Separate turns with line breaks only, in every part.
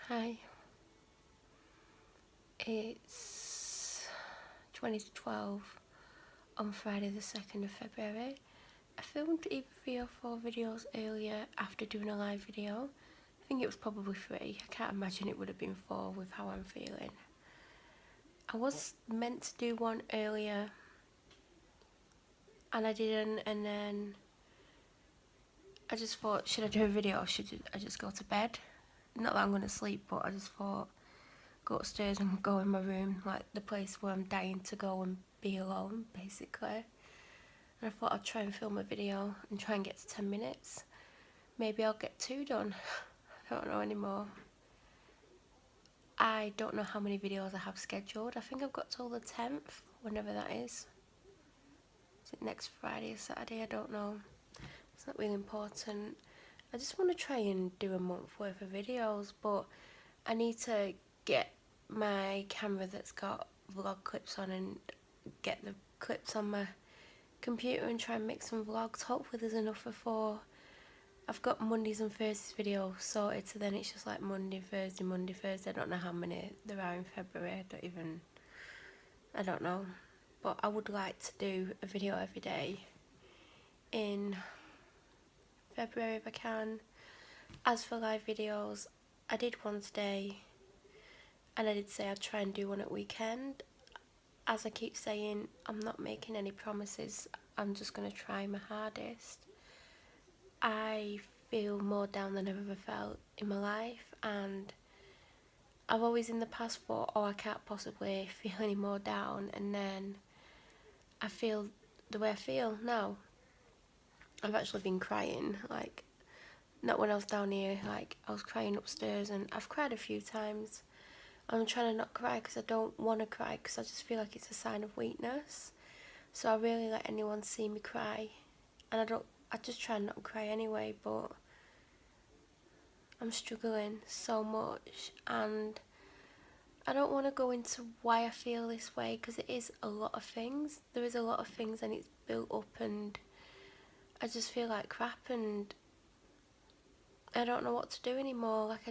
Hi, it's 20 to 12 on Friday the 2nd of February. I filmed either 3 or 4 videos earlier after doing a live video. I think it was probably 3. I can't imagine it would have been 4 with how I'm feeling. I was meant to do one earlier and I didn't, and then I just thought, should I do a video or should I just go to bed? Not that I'm going to sleep, but I just thought, go upstairs and go in my room, like the place where I'm dying to go and be alone, basically. And I thought I'd try and film a video and try and get to 10 minutes. Maybe I'll get 2 done. I don't know anymore. I don't know how many videos I have scheduled. I think I've got till the 10th, whenever that is. Is it next Friday or Saturday? I don't know. It's not really important. I just want to try and do a month worth of videos, but I need to get my camera that's got vlog clips on and get the clips on my computer and try and make some vlogs. Hopefully there's enough for 4. I've got Mondays and Thursdays videos sorted, so then it's just like Monday, Thursday. I don't know how many there are in February. I don't know. But I would like to do a video every day in February if I can. As for live videos, I did one today and I did say I'd try and do one at weekend. As I keep saying, I'm not making any promises. I'm just going to try my hardest. I feel more down than I've ever felt in my life, and I've always in the past thought, oh, I can't possibly feel any more down, and then I feel the way I feel now. I've actually been crying, like, not when I was down here, like, I was crying upstairs, and I've cried a few times. I'm trying to not cry because I don't want to cry, because I just feel like it's a sign of weakness. So I really let anyone see me cry, and I just try not to cry anyway, but I'm struggling so much, and I don't want to go into why I feel this way, because it is a lot of things. There is a lot of things and it's built up, and I just feel like crap, and I don't know what to do anymore. Like,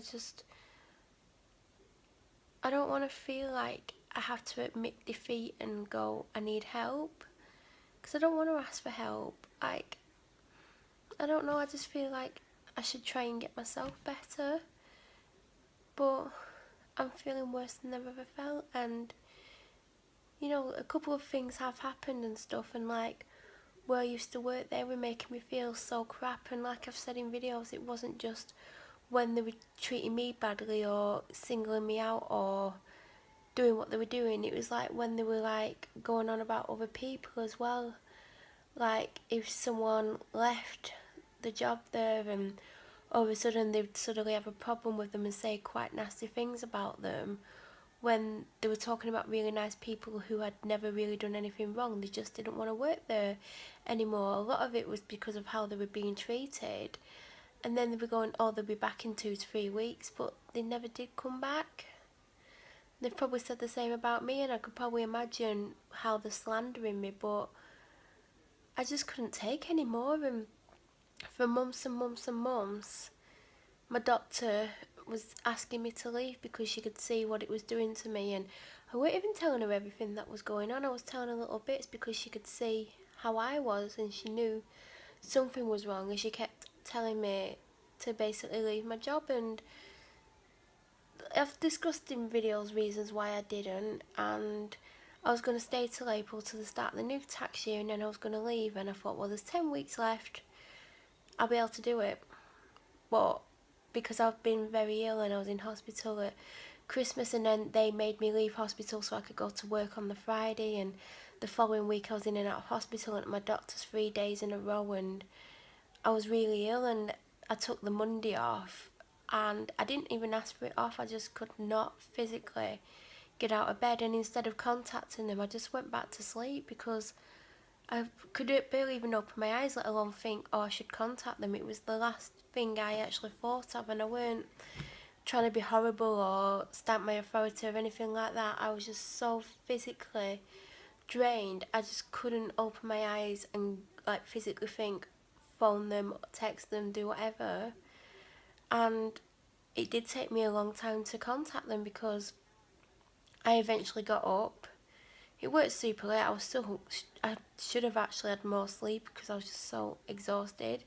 I don't want to feel like I have to admit defeat and go, I need help, because I don't want to ask for help. Like, I don't know, I just feel like I should try and get myself better, but I'm feeling worse than I've ever felt. And you know, a couple of things have happened and stuff, and like where I used to work, they were making me feel so crap. And like I've said in videos, it wasn't just when they were treating me badly or singling me out or doing what they were doing, it was like when they were like going on about other people as well. Like if someone left the job there and all of a sudden they'd suddenly have a problem with them and say quite nasty things about them, when they were talking about really nice people who had never really done anything wrong. They just didn't want to work there anymore. A lot of it was because of how they were being treated. And then they were going, oh, they'll be back in 2 to 3 weeks, but they never did come back. They've probably said the same about me, and I could probably imagine how they're slandering me, but I just couldn't take any more. And for months and months and months, my doctor was asking me to leave because she could see what it was doing to me, and I wasn't even telling her everything that was going on. I was telling her little bits because she could see how I was, and she knew something was wrong, and she kept telling me to basically leave my job. And I've discussed in videos reasons why I didn't, and I was going to stay till April, to the start of the new tax year, and then I was going to leave. And I thought, well, there's 10 weeks left, I'll be able to do it. But because I've been very ill and I was in hospital at Christmas, and then they made me leave hospital so I could go to work on the Friday, and the following week I was in and out of hospital and at my doctor's 3 days in a row, and I was really ill, and I took the Monday off, and I didn't even ask for it off. I just could not physically get out of bed, and instead of contacting them, I just went back to sleep because I could barely even open my eyes, let alone think, oh, I should contact them. It was the last thing I actually thought of, and I weren't trying to be horrible or stamp my authority or anything like that. I was just so physically drained. I just couldn't open my eyes and like physically think, phone them, text them, do whatever. And it did take me a long time to contact them because I eventually got up. It worked super late. I should have actually had more sleep because I was just so exhausted.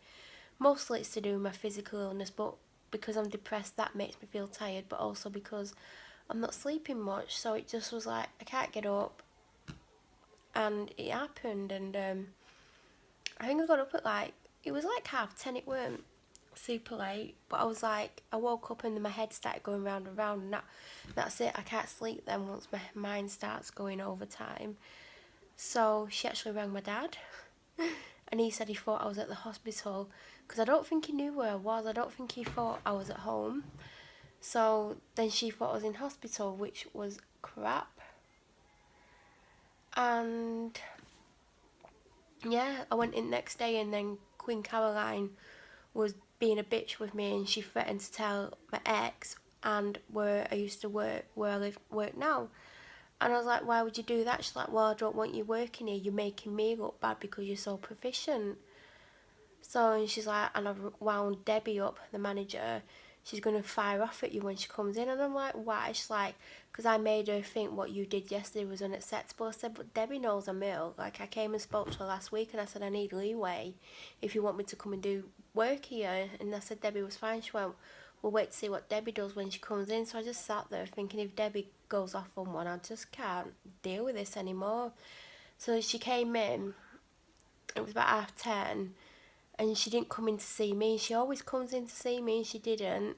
Mostly it's to do with my physical illness, but because I'm depressed, that makes me feel tired, but also because I'm not sleeping much. So it just was like, I can't get up. And it happened, and I think I got up at like, it was like 10:30. It weren't super late, but I was like, I woke up and then my head started going round and round, and that's it. I can't sleep then once my mind starts going overtime. So she actually rang my dad, and he said he thought I was at the hospital because I don't think he knew where I was. I don't think he thought I was at home. So then she thought I was in hospital, which was crap. And yeah, I went in next day, and then Queen Caroline was being a bitch with me, and she threatened to tell my ex and where I used to work, where I work now. And I was like, why would you do that? She's like, well, I don't want you working here. You're making me look bad because you're so proficient. So, and she's like, and I've wound Debbie up, the manager. She's going to fire off at you when she comes in. And I'm like, why? She's like, because I made her think what you did yesterday was unacceptable. I said, but Debbie knows I'm ill. Like, I came and spoke to her last week, and I said, I need leeway if you want me to come and do work here. And I said, Debbie was fine. She went, we'll wait to see what Debbie does when she comes in. So I just sat there thinking, if Debbie goes off on one, I just can't deal with this anymore. So she came in, it was about 10:30, and she didn't come in to see me. She always comes in to see me, and she didn't.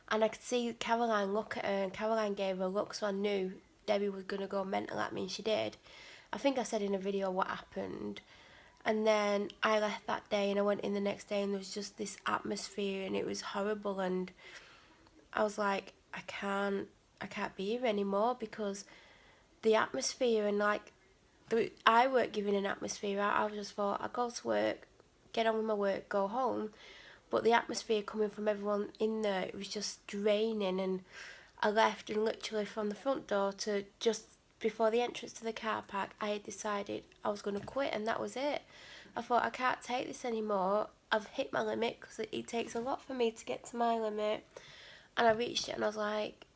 And I could see Caroline look at her, and Caroline gave her a look, so I knew Debbie was going to go mental at me, and she did. I think I said in a video what happened. And then I left that day, and I went in the next day, and there was just this atmosphere, and it was horrible. And I was like, I can't be here anymore because the atmosphere, and like, I weren't giving an atmosphere out. I just thought, I go to work, get on with my work, go home. But the atmosphere coming from everyone in there, it was just draining. And I left, and literally from the front door to just before the entrance to the car park, I had decided I was going to quit, and that was it. I thought, I can't take this anymore. I've hit my limit because it takes a lot for me to get to my limit. And I reached it, and I was like,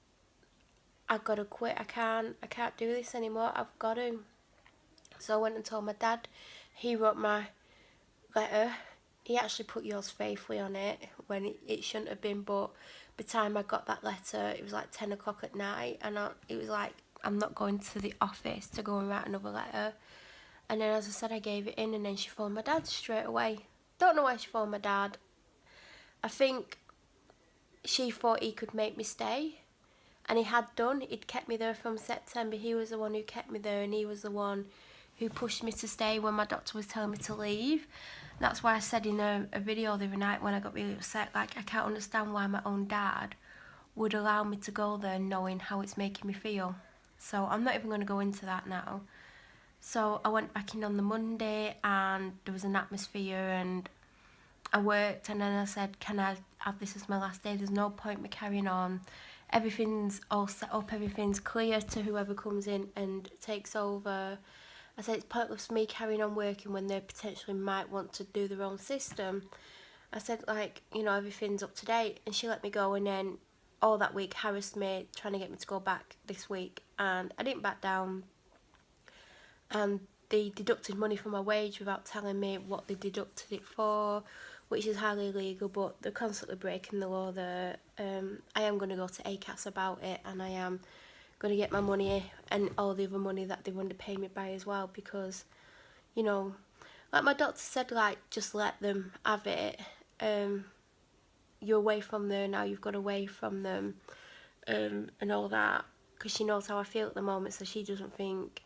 I've got to quit. I can't do this anymore. I've got to. So I went and told my dad. He wrote my letter. He actually put yours faithfully on it when it shouldn't have been, but by the time I got that letter, it was like 10 o'clock at night, and it was like, I'm not going to the office to go and write another letter. And then, as I said, I gave it in, and then she phoned my dad straight away. Don't know why she phoned my dad. I think she thought he could make me stay, and he had done. He'd kept me there from September. He was the one who kept me there, and he was the one who pushed me to stay when my doctor was telling me to leave. That's why I said in a video the other night when I got really upset, like, I can't understand why my own dad would allow me to go there knowing how it's making me feel. So I'm not even going to go into that now. So I went back in on the Monday, and there was an atmosphere, and I worked, and then I said, can I have this as my last day? There's no point me carrying on. Everything's all set up, everything's clear to whoever comes in and takes over. I said, it's pointless for me carrying on working when they potentially might want to do their own system. I said, like, you know, everything's up to date. And she let me go, and then all that week harassed me, trying to get me to go back this week. And I didn't back down. And they deducted money from my wage without telling me what they deducted it for, which is highly illegal, but they're constantly breaking the law there. I am going to go to ACAS about it, and I am going to get my money and all the other money that they've underpaid me by as well, because, you know, like my doctor said, like, just let them have it. You're away from there now, you've got away from them, and all that, because she knows how I feel at the moment, so she doesn't think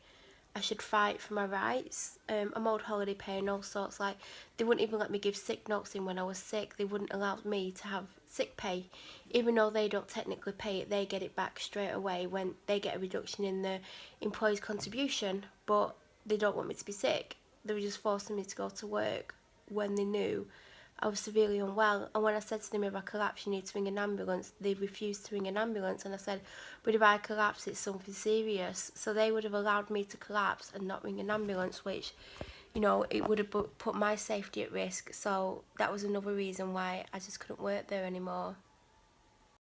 I should fight for my rights. I'm owed holiday pay and all sorts. Like, they wouldn't even let me give sick notes in when I was sick. They wouldn't allow me to have sick pay, even though they don't technically pay it. They get it back straight away when they get a reduction in the employee's contribution, but they don't want me to be sick. They were just forcing me to go to work when they knew I was severely unwell. And when I said to them, if I collapse, you need to ring an ambulance, they refused to ring an ambulance. And I said, but if I collapse, it's something serious. So they would have allowed me to collapse and not ring an ambulance, which, you know, it would have put my safety at risk. So that was another reason why I just couldn't work there anymore.